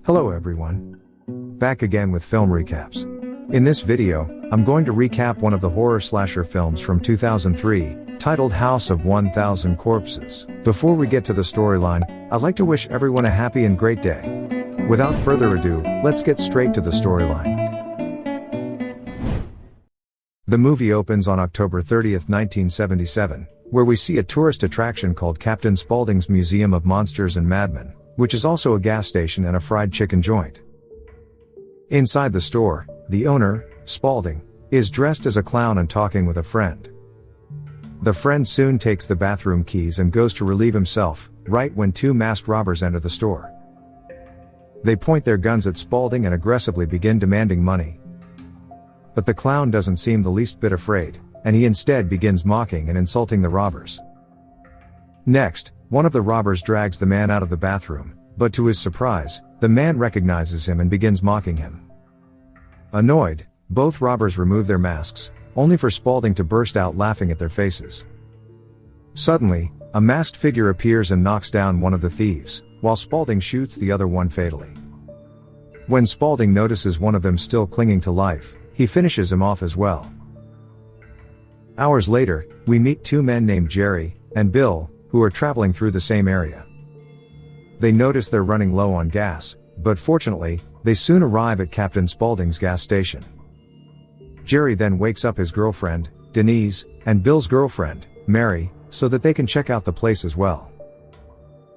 Hello everyone. Back again with film recaps. In this video, I'm going to recap one of the horror slasher films from 2003, titled House of 1000 Corpses. Before we get to the storyline, I'd like to wish everyone a happy and great day. Without further ado, let's get straight to the storyline. The movie opens on October 30th, 1977, where we see a tourist attraction called Captain Spaulding's Museum of Monsters and Madmen, which is also a gas station and a fried chicken joint. Inside the store, the owner, Spaulding, is dressed as a clown and talking with a friend. The friend soon takes the bathroom keys and goes to relieve himself, right when two masked robbers enter the store. They point their guns at Spaulding and aggressively begin demanding money. But the clown doesn't seem the least bit afraid, and he instead begins mocking and insulting the robbers. Next, one of the robbers drags the man out of the bathroom, but to his surprise, the man recognizes him and begins mocking him. Annoyed, both robbers remove their masks, only for Spaulding to burst out laughing at their faces. Suddenly, a masked figure appears and knocks down one of the thieves, while Spaulding shoots the other one fatally. When Spaulding notices one of them still clinging to life, he finishes him off as well. Hours later, we meet two men named Jerry and Bill, who are traveling through the same area. They notice they're running low on gas, but fortunately, they soon arrive at Captain Spaulding's gas station. Jerry then wakes up his girlfriend, Denise, and Bill's girlfriend, Mary, so that they can check out the place as well.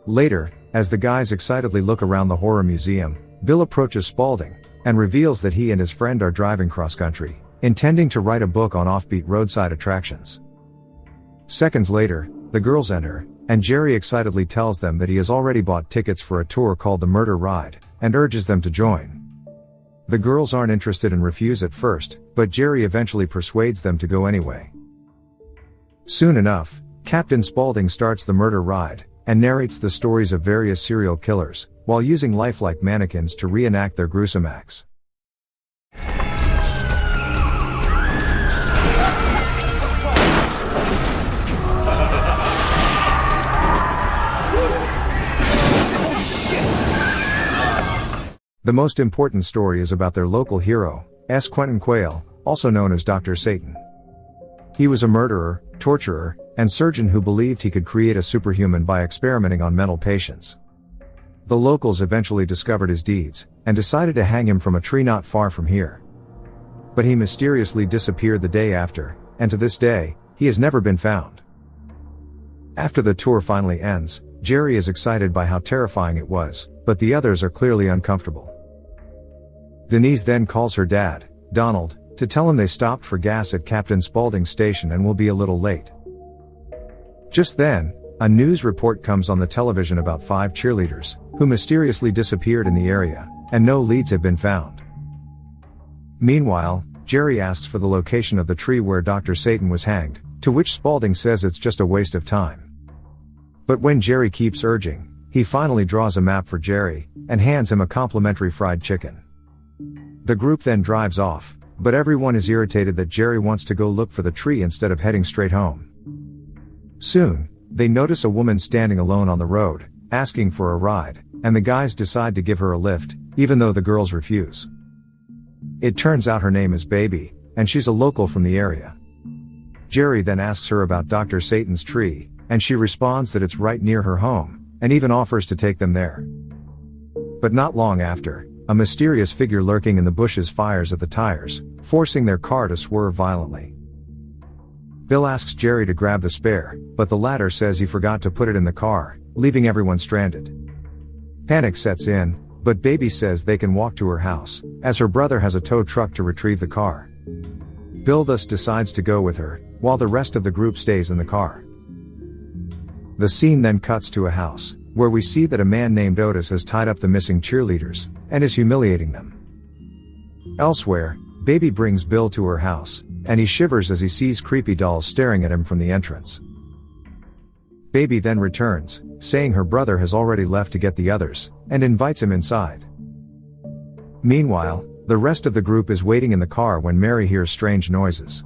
Later, as the guys excitedly look around the horror museum, Bill approaches Spaulding, and reveals that he and his friend are driving cross-country, intending to write a book on offbeat roadside attractions. Seconds later, the girls enter, and Jerry excitedly tells them that he has already bought tickets for a tour called the Murder Ride, and urges them to join. The girls aren't interested and refuse at first, but Jerry eventually persuades them to go anyway. Soon enough, Captain Spaulding starts the Murder Ride, and narrates the stories of various serial killers, while using lifelike mannequins to reenact their gruesome acts. The most important story is about their local hero, Quentin Quayle, also known as Dr. Satan. He was a murderer, torturer, and surgeon who believed he could create a superhuman by experimenting on mental patients. The locals eventually discovered his deeds, and decided to hang him from a tree not far from here. But he mysteriously disappeared the day after, and to this day, he has never been found. After the tour finally ends, Jerry is excited by how terrifying it was, but the others are clearly uncomfortable. Denise then calls her dad, Donald, to tell him they stopped for gas at Captain Spaulding's station and will be a little late. Just then, a news report comes on the television about 5 cheerleaders, who mysteriously disappeared in the area, and no leads have been found. Meanwhile, Jerry asks for the location of the tree where Dr. Satan was hanged, to which Spaulding says it's just a waste of time. But when Jerry keeps urging, he finally draws a map for Jerry, and hands him a complimentary fried chicken. The group then drives off, but everyone is irritated that Jerry wants to go look for the tree instead of heading straight home. Soon, they notice a woman standing alone on the road, asking for a ride, and the guys decide to give her a lift, even though the girls refuse. It turns out her name is Baby, and she's a local from the area. Jerry then asks her about Dr. Satan's tree, and she responds that it's right near her home, and even offers to take them there. But not long after, a mysterious figure lurking in the bushes fires at the tires, forcing their car to swerve violently. Bill asks Jerry to grab the spare, but the latter says he forgot to put it in the car, leaving everyone stranded. Panic sets in, but Baby says they can walk to her house, as her brother has a tow truck to retrieve the car. Bill thus decides to go with her, while the rest of the group stays in the car. The scene then cuts to a house, where we see that a man named Otis has tied up the missing cheerleaders, and is humiliating them. Elsewhere, Baby brings Bill to her house, and he shivers as he sees creepy dolls staring at him from the entrance. Baby then returns, saying her brother has already left to get the others, and invites him inside. Meanwhile, the rest of the group is waiting in the car when Mary hears strange noises.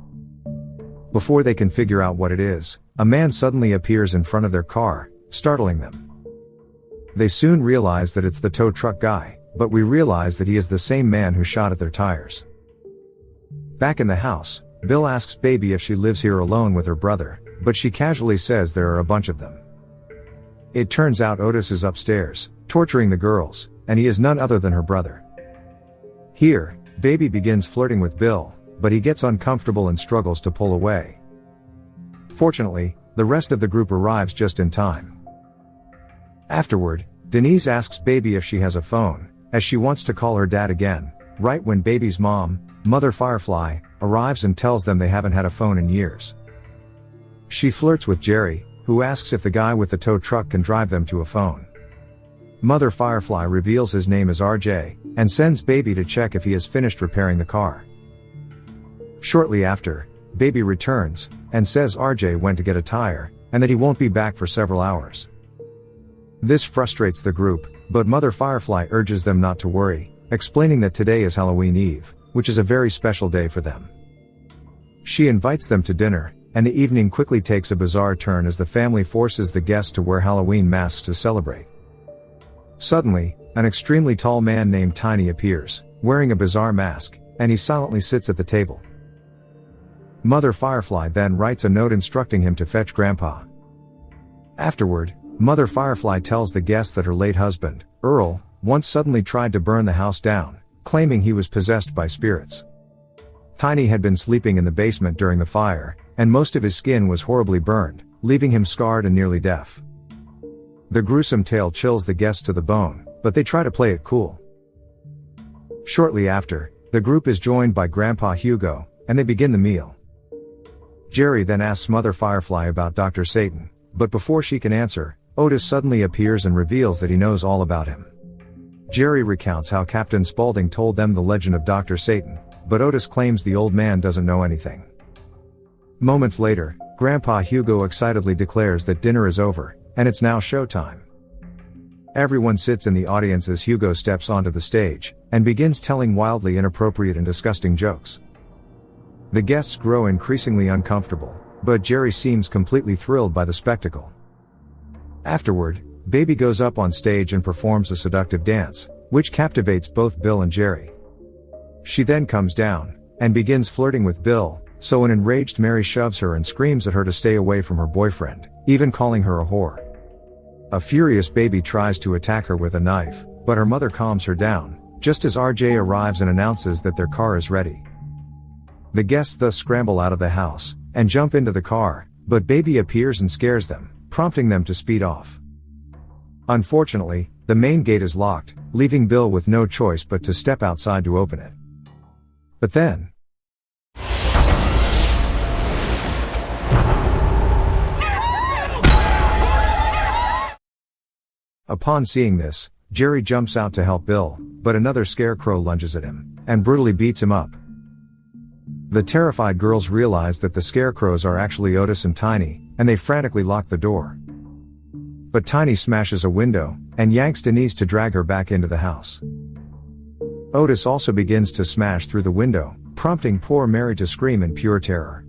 Before they can figure out what it is, a man suddenly appears in front of their car, startling them. They soon realize that it's the tow truck guy, but we realize that he is the same man who shot at their tires. Back in the house, Bill asks Baby if she lives here alone with her brother, but she casually says there are a bunch of them. It turns out Otis is upstairs, torturing the girls, and he is none other than her brother. Here, Baby begins flirting with Bill, but he gets uncomfortable and struggles to pull away. Fortunately, the rest of the group arrives just in time. Afterward, Denise asks Baby if she has a phone, as she wants to call her dad again, right when Baby's mom, Mother Firefly, arrives and tells them they haven't had a phone in years. She flirts with Jerry, who asks if the guy with the tow truck can drive them to a phone. Mother Firefly reveals his name is RJ, and sends Baby to check if he has finished repairing the car. Shortly after, Baby returns, and says RJ went to get a tire, and that he won't be back for several hours. This frustrates the group, but Mother Firefly urges them not to worry, explaining that today is Halloween Eve, which is a very special day for them. She invites them to dinner, and the evening quickly takes a bizarre turn as the family forces the guests to wear Halloween masks to celebrate. Suddenly, an extremely tall man named Tiny appears, wearing a bizarre mask, and he silently sits at the table. Mother Firefly then writes a note instructing him to fetch Grandpa. Afterward, Mother Firefly tells the guests that her late husband, Earl, once suddenly tried to burn the house down, claiming he was possessed by spirits. Tiny had been sleeping in the basement during the fire, and most of his skin was horribly burned, leaving him scarred and nearly deaf. The gruesome tale chills the guests to the bone, but they try to play it cool. Shortly after, the group is joined by Grandpa Hugo, and they begin the meal. Jerry then asks Mother Firefly about Dr. Satan, but before she can answer, Otis suddenly appears and reveals that he knows all about him. Jerry recounts how Captain Spaulding told them the legend of Dr. Satan, but Otis claims the old man doesn't know anything. Moments later, Grandpa Hugo excitedly declares that dinner is over, and it's now showtime. Everyone sits in the audience as Hugo steps onto the stage, and begins telling wildly inappropriate and disgusting jokes. The guests grow increasingly uncomfortable, but Jerry seems completely thrilled by the spectacle. Afterward, Baby goes up on stage and performs a seductive dance, which captivates both Bill and Jerry. She then comes down, and begins flirting with Bill, so an enraged Mary shoves her and screams at her to stay away from her boyfriend, even calling her a whore. A furious Baby tries to attack her with a knife, but her mother calms her down, just as RJ arrives and announces that their car is ready. The guests thus scramble out of the house, and jump into the car, but Baby appears and scares them, prompting them to speed off. Unfortunately, the main gate is locked, leaving Bill with no choice but to step outside to open it. But then, upon seeing this, Jerry jumps out to help Bill, but another scarecrow lunges at him, and brutally beats him up. The terrified girls realize that the scarecrows are actually Otis and Tiny, and they frantically lock the door. But Tiny smashes a window, and yanks Denise to drag her back into the house. Otis also begins to smash through the window, prompting poor Mary to scream in pure terror.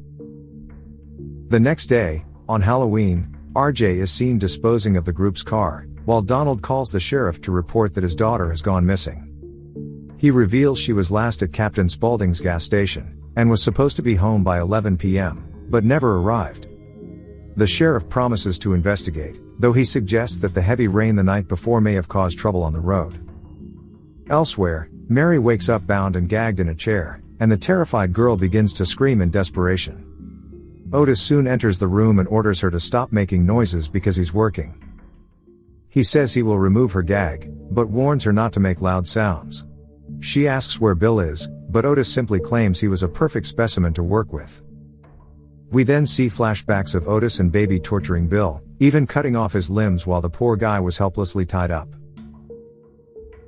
The next day, on Halloween, RJ is seen disposing of the group's car, while Donald calls the sheriff to report that his daughter has gone missing. He reveals she was last at Captain Spaulding's gas station, and was supposed to be home by 11 p.m., but never arrived. The sheriff promises to investigate, though he suggests that the heavy rain the night before may have caused trouble on the road. Elsewhere, Mary wakes up bound and gagged in a chair, and the terrified girl begins to scream in desperation. Otis soon enters the room and orders her to stop making noises because he's working. He says he will remove her gag, but warns her not to make loud sounds. She asks where Bill is, but Otis simply claims he was a perfect specimen to work with. We then see flashbacks of Otis and Baby torturing Bill, even cutting off his limbs while the poor guy was helplessly tied up.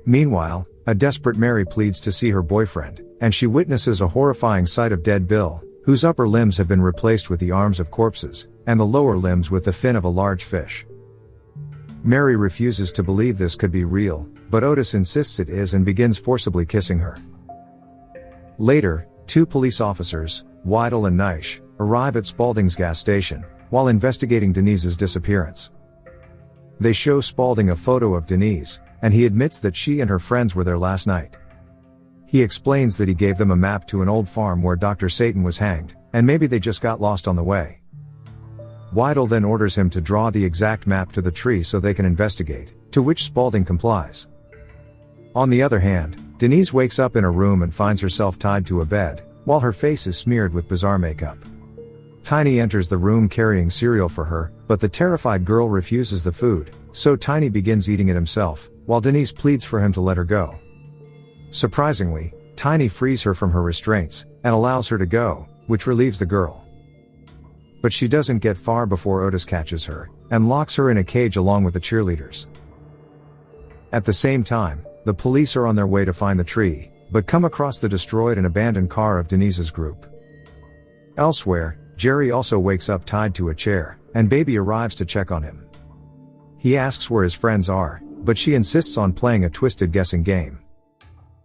Meanwhile, a desperate Mary pleads to see her boyfriend, and she witnesses a horrifying sight of dead Bill, whose upper limbs have been replaced with the arms of corpses, and the lower limbs with the fin of a large fish. Mary refuses to believe this could be real, but Otis insists it is and begins forcibly kissing her. Later, two police officers, Weidel and Neisch, arrive at Spaulding's gas station, while investigating Denise's disappearance. They show Spaulding a photo of Denise, and he admits that she and her friends were there last night. He explains that he gave them a map to an old farm where Dr. Satan was hanged, and maybe they just got lost on the way. Weidel then orders him to draw the exact map to the tree so they can investigate, to which Spaulding complies. On the other hand, Denise wakes up in a room and finds herself tied to a bed, while her face is smeared with bizarre makeup. Tiny enters the room carrying cereal for her, but the terrified girl refuses the food, so Tiny begins eating it himself, while Denise pleads for him to let her go. Surprisingly, Tiny frees her from her restraints, and allows her to go, which relieves the girl. But she doesn't get far before Otis catches her, and locks her in a cage along with the cheerleaders. At the same time, the police are on their way to find the tree, but come across the destroyed and abandoned car of Denise's group. Elsewhere, Jerry also wakes up tied to a chair, and Baby arrives to check on him. He asks where his friends are, but she insists on playing a twisted guessing game.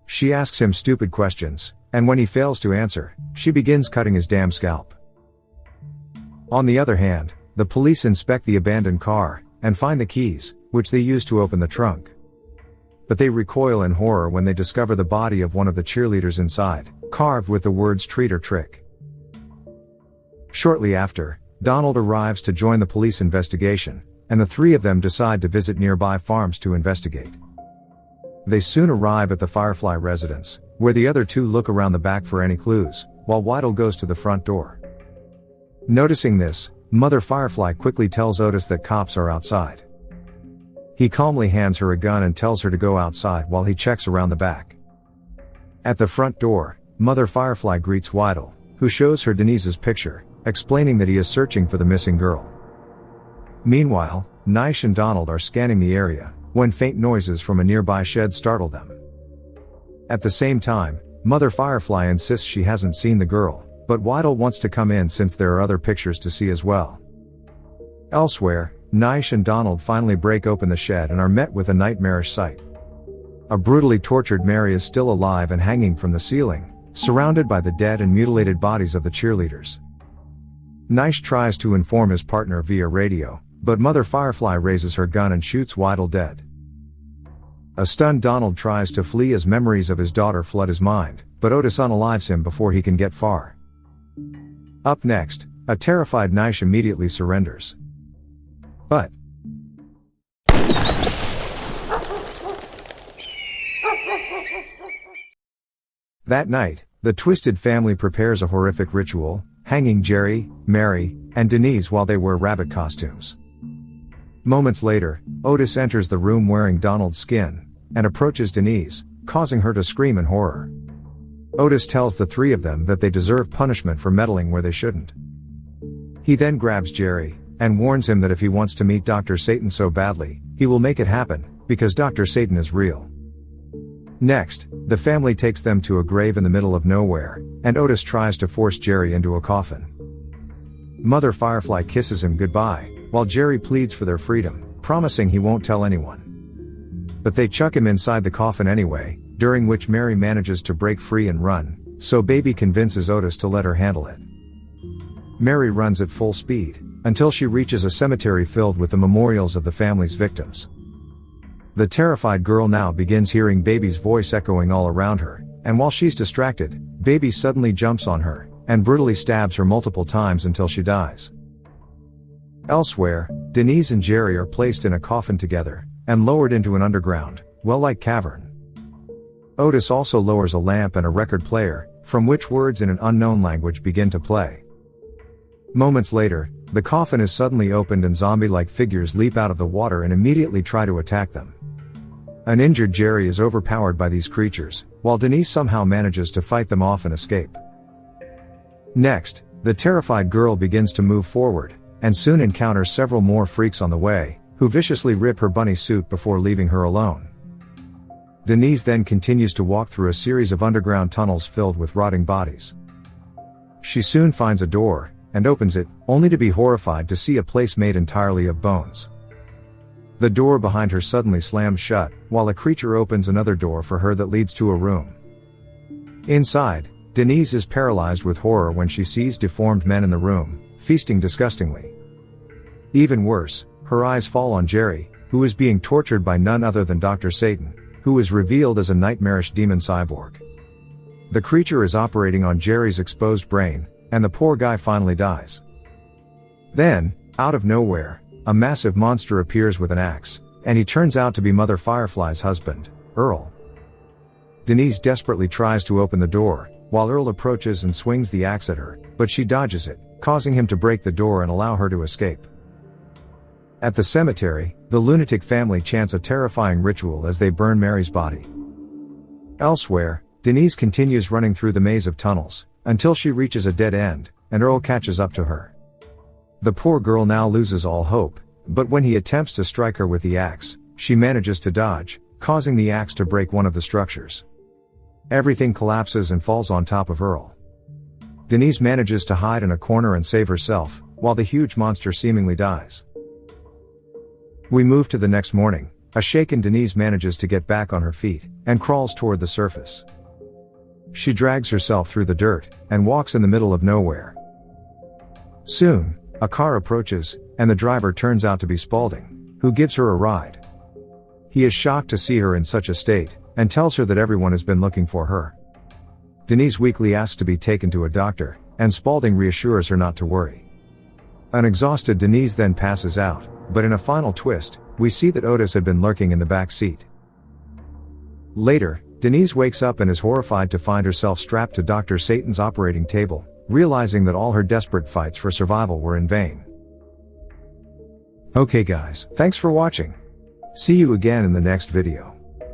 She asks him stupid questions, and when he fails to answer, she begins cutting his damn scalp. On the other hand, the police inspect the abandoned car, and find the keys, which they use to open the trunk. But they recoil in horror when they discover the body of one of the cheerleaders inside, carved with the words treat or trick. Shortly after, Donald arrives to join the police investigation, and the three of them decide to visit nearby farms to investigate. They soon arrive at the Firefly residence, where the other two look around the back for any clues, while Weidel goes to the front door. Noticing this, Mother Firefly quickly tells Otis that cops are outside. He calmly hands her a gun and tells her to go outside while he checks around the back. At the front door, Mother Firefly greets Weidel, who shows her Denise's picture, explaining that he is searching for the missing girl. Meanwhile, Nish and Donald are scanning the area, when faint noises from a nearby shed startle them. At the same time, Mother Firefly insists she hasn't seen the girl, but Weidel wants to come in since there are other pictures to see as well. Elsewhere, Nish and Donald finally break open the shed and are met with a nightmarish sight. A brutally tortured Mary is still alive and hanging from the ceiling, surrounded by the dead and mutilated bodies of the cheerleaders. Nish tries to inform his partner via radio, but Mother Firefly raises her gun and shoots Weidel dead. A stunned Donald tries to flee as memories of his daughter flood his mind, but Otis unalives him before he can get far. Up next, a terrified Nish immediately surrenders. But that night, the Twisted family prepares a horrific ritual, hanging Jerry, Mary, and Denise while they wear rabbit costumes. Moments later, Otis enters the room wearing Donald's skin, and approaches Denise, causing her to scream in horror. Otis tells the three of them that they deserve punishment for meddling where they shouldn't. He then grabs Jerry, and warns him that if he wants to meet Dr. Satan so badly, he will make it happen, because Dr. Satan is real. Next, the family takes them to a grave in the middle of nowhere, and Otis tries to force Jerry into a coffin. Mother Firefly kisses him goodbye, while Jerry pleads for their freedom, promising he won't tell anyone. But they chuck him inside the coffin anyway, during which Mary manages to break free and run, so Baby convinces Otis to let her handle it. Mary runs at full speed, until she reaches a cemetery filled with the memorials of the family's victims. The terrified girl now begins hearing Baby's voice echoing all around her, and while she's distracted, Baby suddenly jumps on her, and brutally stabs her multiple times until she dies. Elsewhere, Denise and Jerry are placed in a coffin together, and lowered into an underground, well-like cavern. Otis also lowers a lamp and a record player, from which words in an unknown language begin to play. Moments later, the coffin is suddenly opened and zombie-like figures leap out of the water and immediately try to attack them. An injured Jerry is overpowered by these creatures, while Denise somehow manages to fight them off and escape. Next, the terrified girl begins to move forward, and soon encounters several more freaks on the way, who viciously rip her bunny suit before leaving her alone. Denise then continues to walk through a series of underground tunnels filled with rotting bodies. She soon finds a door, and opens it, only to be horrified to see a place made entirely of bones. The door behind her suddenly slams shut, while a creature opens another door for her that leads to a room. Inside, Denise is paralyzed with horror when she sees deformed men in the room, feasting disgustingly. Even worse, her eyes fall on Jerry, who is being tortured by none other than Dr. Satan, who is revealed as a nightmarish demon cyborg. The creature is operating on Jerry's exposed brain, and the poor guy finally dies. Then, out of nowhere, a massive monster appears with an axe, and he turns out to be Mother Firefly's husband, Earl. Denise desperately tries to open the door, while Earl approaches and swings the axe at her, but she dodges it, causing him to break the door and allow her to escape. At the cemetery, the lunatic family chants a terrifying ritual as they burn Mary's body. Elsewhere, Denise continues running through the maze of tunnels, until she reaches a dead end, and Earl catches up to her. The poor girl now loses all hope, but when he attempts to strike her with the axe, she manages to dodge, causing the axe to break one of the structures. Everything collapses and falls on top of Earl. Denise manages to hide in a corner and save herself, while the huge monster seemingly dies. We move to the next morning. A shaken Denise manages to get back on her feet, and crawls toward the surface. She drags herself through the dirt, and walks in the middle of nowhere. Soon, a car approaches, and the driver turns out to be Spaulding, who gives her a ride. He is shocked to see her in such a state, and tells her that everyone has been looking for her. Denise weakly asks to be taken to a doctor, and Spaulding reassures her not to worry. An exhausted Denise then passes out, but in a final twist, we see that Otis had been lurking in the back seat. Later, Denise wakes up and is horrified to find herself strapped to Dr. Satan's operating table, realizing that all her desperate fights for survival were in vain. Okay guys, thanks for watching. See you again in the next video.